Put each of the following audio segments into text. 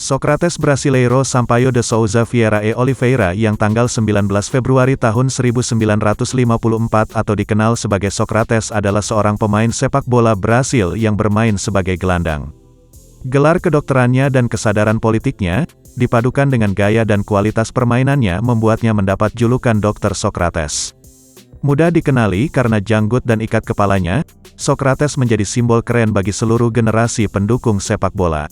Socrates Brasileiro Sampaio de Souza Vieira e Oliveira yang tanggal 19 Februari tahun 1954 atau dikenal sebagai Socrates adalah seorang pemain sepak bola Brasil yang bermain sebagai gelandang. Gelar kedokterannya dan kesadaran politiknya, dipadukan dengan gaya dan kualitas permainannya membuatnya mendapat julukan Dr. Socrates. Mudah dikenali karena janggut dan ikat kepalanya, Socrates menjadi simbol keren bagi seluruh generasi pendukung sepak bola.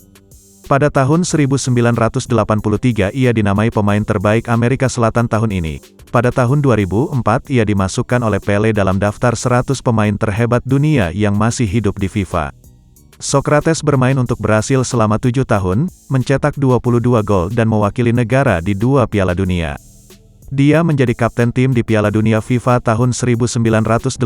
Pada tahun 1983 ia dinamai pemain terbaik Amerika Selatan tahun ini. Pada tahun 2004 ia dimasukkan oleh Pelé dalam daftar 100 pemain terhebat dunia yang masih hidup di FIFA. Socrates bermain untuk Brasil selama 7 tahun, mencetak 22 gol dan mewakili negara di 2 Piala Dunia. Dia menjadi kapten tim di Piala Dunia FIFA tahun 1982,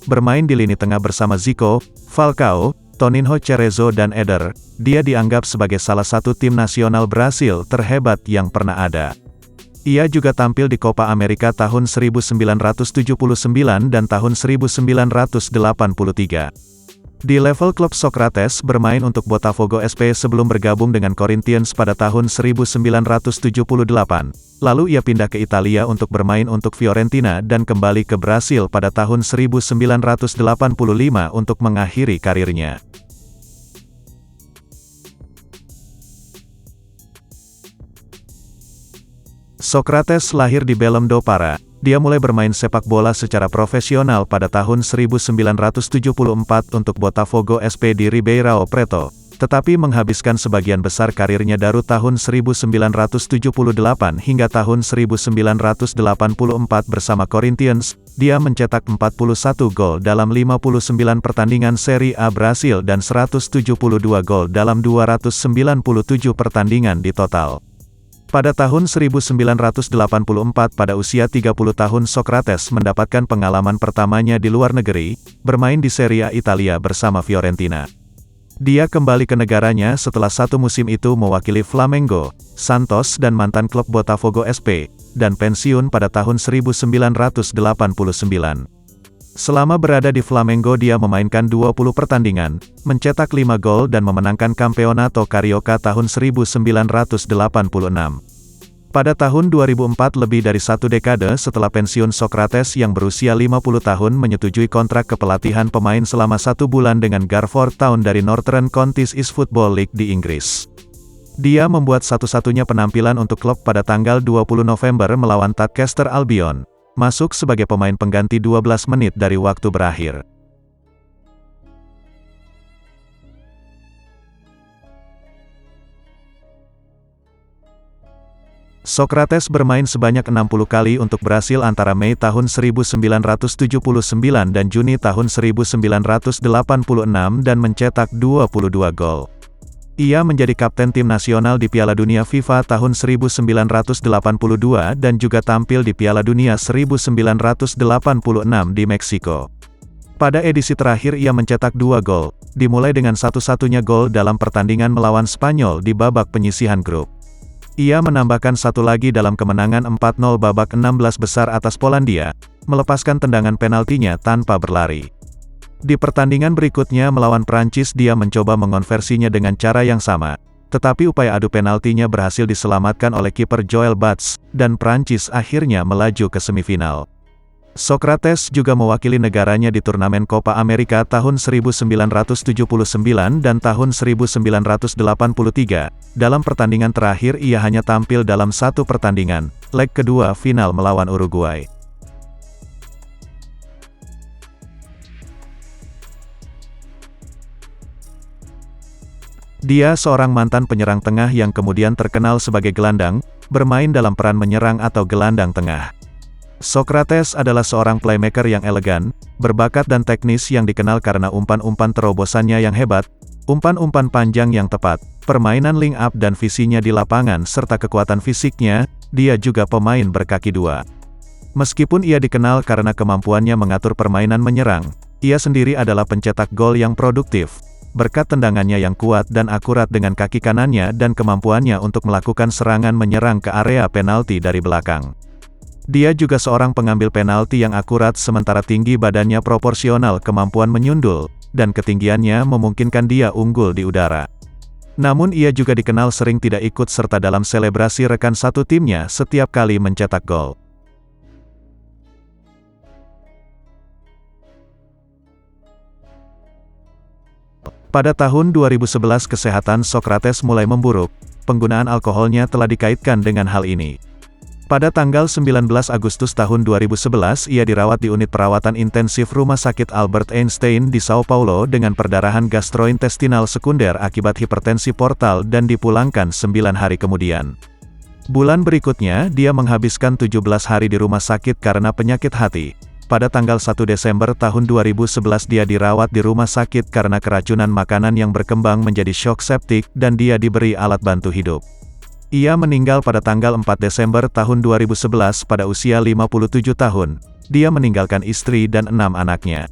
bermain di lini tengah bersama Zico, Falcao, Toninho Cerezo dan Eder. Dia dianggap sebagai salah satu tim nasional Brasil terhebat yang pernah ada. Ia juga tampil di Copa America tahun 1979 dan tahun 1983. Di level klub Socrates bermain untuk Botafogo SP sebelum bergabung dengan Corinthians pada tahun 1978. Lalu ia pindah ke Italia untuk bermain untuk Fiorentina dan kembali ke Brasil pada tahun 1985 untuk mengakhiri karirnya. Socrates lahir di Belém do Pará. Dia mulai bermain sepak bola secara profesional pada tahun 1974 untuk Botafogo SP di Ribeirão Preto, tetapi menghabiskan sebagian besar karirnya dari tahun 1978 hingga tahun 1984 bersama Corinthians. Dia mencetak 41 gol dalam 59 pertandingan Serie A Brasil dan 172 gol dalam 297 pertandingan di total. Pada tahun 1984 pada usia 30 tahun Socrates mendapatkan pengalaman pertamanya di luar negeri, bermain di Serie A Italia bersama Fiorentina. Dia kembali ke negaranya setelah satu musim itu mewakili Flamengo, Santos dan mantan klub Botafogo SP, dan pensiun pada tahun 1989. Selama berada di Flamengo dia memainkan 20 pertandingan, mencetak 5 gol dan memenangkan Campeonato Carioca tahun 1986. Pada tahun 2004 lebih dari satu dekade setelah pensiun Socrates yang berusia 50 tahun menyetujui kontrak kepelatihan pemain selama 1 bulan dengan Garforth Town dari Northern Counties East Football League di Inggris. Dia membuat satu-satunya penampilan untuk klub pada tanggal 20 November melawan Tadcaster Albion, masuk sebagai pemain pengganti 12 menit dari waktu berakhir. Socrates bermain sebanyak 60 kali untuk Brasil antara Mei tahun 1979 dan Juni tahun 1986 dan mencetak 22 gol. Ia menjadi kapten tim nasional di Piala Dunia FIFA tahun 1982 dan juga tampil di Piala Dunia 1986 di Meksiko. Pada edisi terakhir ia mencetak 2 gol, dimulai dengan satu-satunya gol dalam pertandingan melawan Spanyol di babak penyisihan grup. Ia menambahkan satu lagi dalam kemenangan 4-0 babak 16 besar atas Polandia, melepaskan tendangan penaltinya tanpa berlari. Di pertandingan berikutnya melawan Prancis dia mencoba mengonversinya dengan cara yang sama, tetapi upaya adu penaltinya berhasil diselamatkan oleh kiper Joel Bats, dan Prancis akhirnya melaju ke semifinal. Socrates juga mewakili negaranya di turnamen Copa America tahun 1979 dan tahun 1983. Dalam pertandingan terakhir ia hanya tampil dalam satu pertandingan, leg kedua final melawan Uruguay. Dia seorang mantan penyerang tengah yang kemudian terkenal sebagai gelandang, bermain dalam peran menyerang atau gelandang tengah. Socrates adalah seorang playmaker yang elegan, berbakat dan teknis yang dikenal karena umpan-umpan terobosannya yang hebat, umpan-umpan panjang yang tepat, permainan link up dan visinya di lapangan serta kekuatan fisiknya. Dia juga pemain berkaki dua. Meskipun ia dikenal karena kemampuannya mengatur permainan menyerang, ia sendiri adalah pencetak gol yang produktif, berkat tendangannya yang kuat dan akurat dengan kaki kanannya dan kemampuannya untuk melakukan serangan menyerang ke area penalti dari belakang. Dia juga seorang pengambil penalti yang akurat sementara tinggi badannya proporsional kemampuan menyundul, dan ketinggiannya memungkinkan dia unggul di udara. Namun ia juga dikenal sering tidak ikut serta dalam selebrasi rekan satu timnya setiap kali mencetak gol. Pada tahun 2011 kesehatan Socrates mulai memburuk, penggunaan alkoholnya telah dikaitkan dengan hal ini. Pada tanggal 19 Agustus tahun 2011 ia dirawat di unit perawatan intensif Rumah Sakit Albert Einstein di Sao Paulo dengan perdarahan gastrointestinal sekunder akibat hipertensi portal dan dipulangkan 9 hari kemudian. Bulan berikutnya dia menghabiskan 17 hari di rumah sakit karena penyakit hati. Pada tanggal 1 Desember tahun 2011 dia dirawat di rumah sakit karena keracunan makanan yang berkembang menjadi shock septik dan dia diberi alat bantu hidup. Ia meninggal pada tanggal 4 Desember tahun 2011 pada usia 57 tahun. Dia meninggalkan istri dan 6 anaknya.